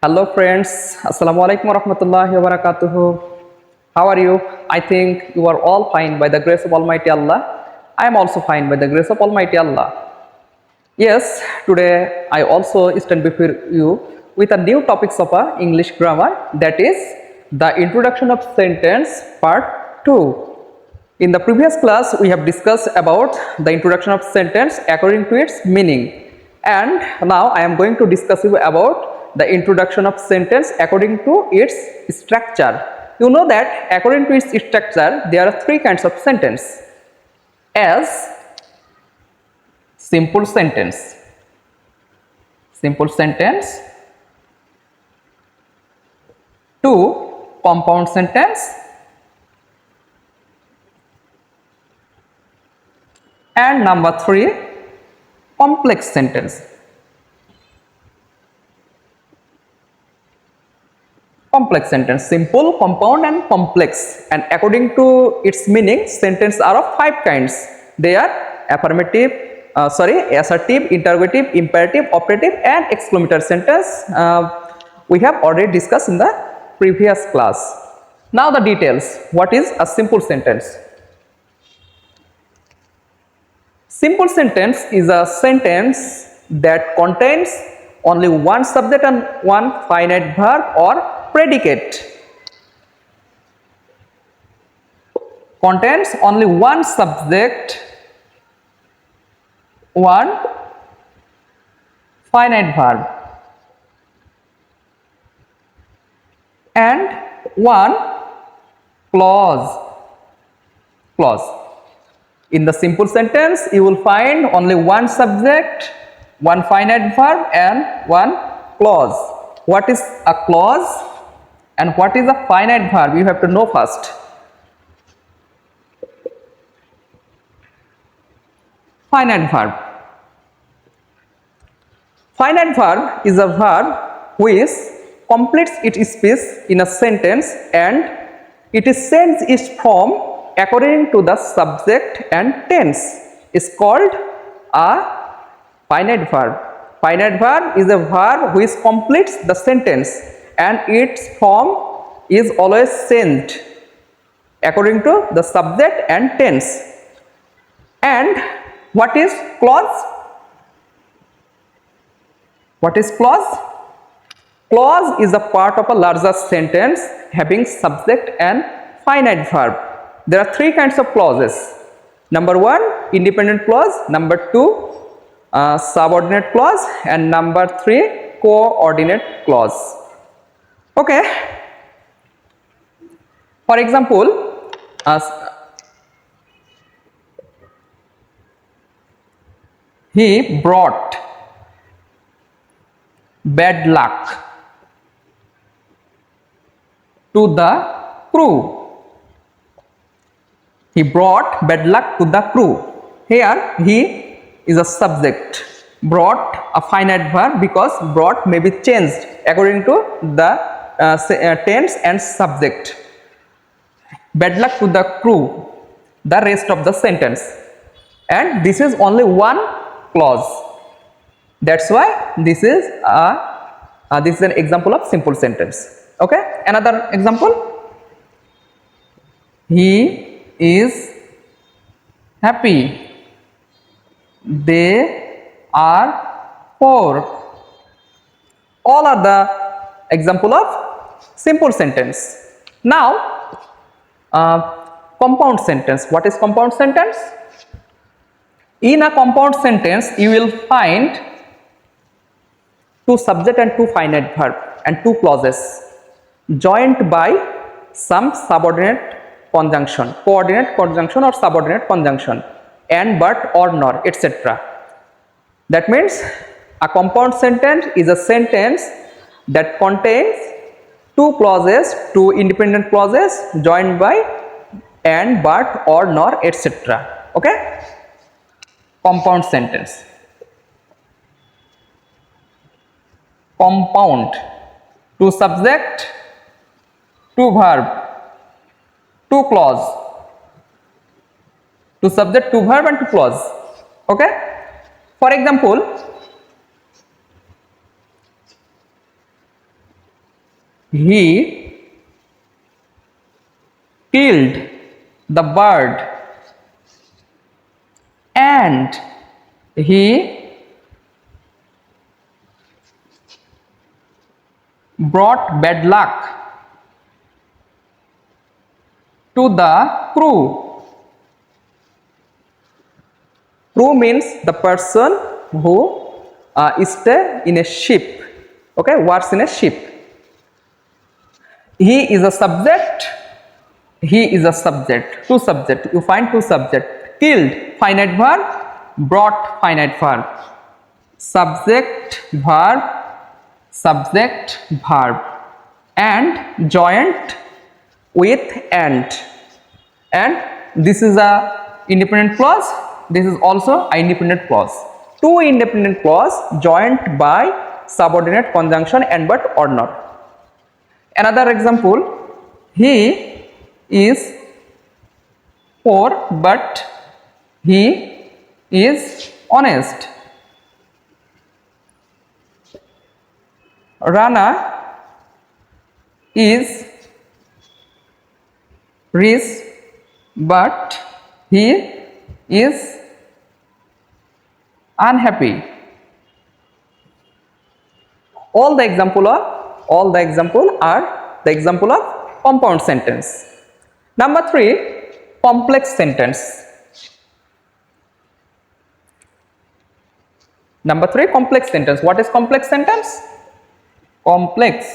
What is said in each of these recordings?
Hello friends, Assalamu alaikum warahmatullahi wabarakatuh. How are you? I think you are all fine by the grace of Almighty Allah. I am also fine by the grace of Almighty Allah. Yes, today I also stand before you with a new topics of English grammar, that is the introduction of sentence part 2. In the previous class we have discussed about the introduction of sentence according to its meaning, and now I am going to discuss you about the introduction of sentence according to its structure. You know that according to its structure there are three kinds of sentence: as simple sentence, two compound sentence, and number three complex sentence. Complex sentence: simple, compound and complex, and according to its meaning sentence are of five kinds. They are affirmative, assertive, interrogative, imperative, operative and exclamatory sentence. We have already discussed in the previous class. Now the details. What is a simple sentence? Simple sentence is a sentence that contains only one subject and one finite verb or predicate. Contains only one subject, one finite verb and one clause. In the simple sentence you will find only one subject, one finite verb and one clause. What is a clause and what is a finite verb? You have to know first. Finite verb. Finite verb is a verb which completes its space in a sentence and it changes its form according to the subject and tense. Is called a finite verb. Finite verb is a verb which completes the sentence and its form is always changed according to the subject and tense. And what is clause? What is clause? Clause is a part of a larger sentence having subject and finite verb. There are three kinds of clauses. Number one, independent clause. Number two, subordinate clause, and number three, coordinate clause. Okay. For example, he brought bad luck to the crew. He brought bad luck to the crew. Here he is a subject. Brought a finite verb because brought may be changed according to the tense and subject. Bad luck to the crew, the rest of the sentence. And this is only one clause. That's why this is an example of simple sentence. Okay. Another example: he is happy, they are poor. All are the example of simple sentence. Now compound sentence. What is compound sentence? In a compound sentence you will find two subject and two finite verb and two clauses joined by some subordinate conjunction, coordinate conjunction or subordinate conjunction, and, but, or, nor, etc. That means a compound sentence is a sentence that contains two clauses, two independent clauses joined by and, but, or, nor, etc. Okay. Compound sentence. Compound: two subject, two verb, two clause. Two subject, two verb and two clause. Okay. For example, He killed the bird and he brought bad luck to the crew. Crew means the person who stay in a ship, okay, works in a ship. He is a subject, he is a subject, two subject, you find two subject. Killed, finite verb, brought, finite verb. Subject, verb, subject, verb, and joined with and this is a independent clause, this is also a independent clause. Two independent clause joined by subordinate conjunction and but or not. Another example, he is poor but he is honest. Rana is rich but he is unhappy. All the example are the example of compound sentence. Number 3, complex sentence. Number 3, complex sentence. What is complex sentence? Complex.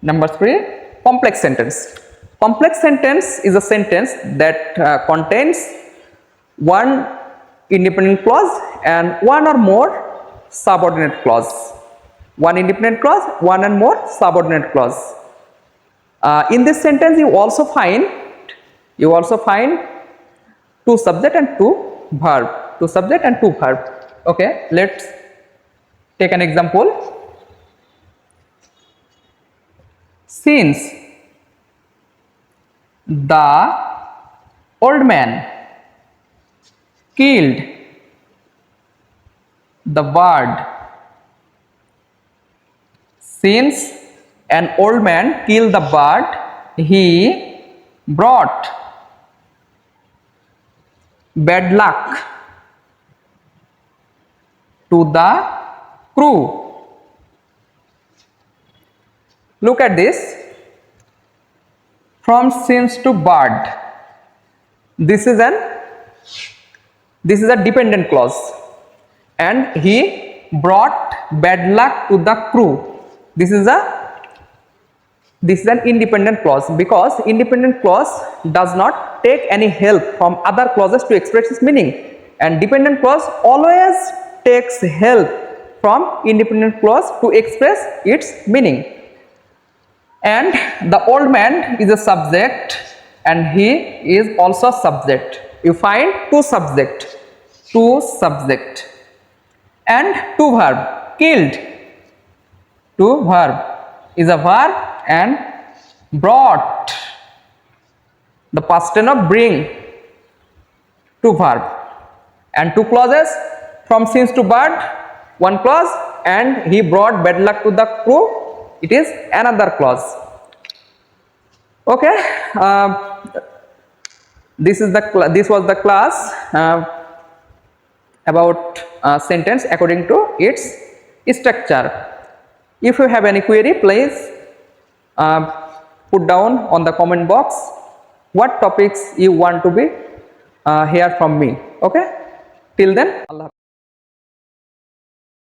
Number 3, complex sentence. Complex sentence is a sentence that contains one independent clause and one or more subordinate clause. One independent clause, one and more subordinate clause. In this sentence, you also find two subject and two verb. Two subject and two verb. Okay, let's take an example. Since the old man killed the bird. Since an old man killed the bird, he brought bad luck to the crew. Look at this. From since to bird. This is a dependent clause, and he brought bad luck to the crew. This is an independent clause, because independent clause does not take any help from other clauses to express its meaning, and dependent clause always takes help from independent clause to express its meaning. And the old man is a subject and he is also a subject. You find two subject and two verb. Killed, two verb, is a verb, and brought, the past tense of bring, two verb, and two clauses. From since to bird, one clause, and he brought bad luck to the crew, it is another clause. Okay, this was the class about sentence according to its structure. If you have any query, please put down on the comment box what topics you want to be hear from me. Okay, till then, Allah.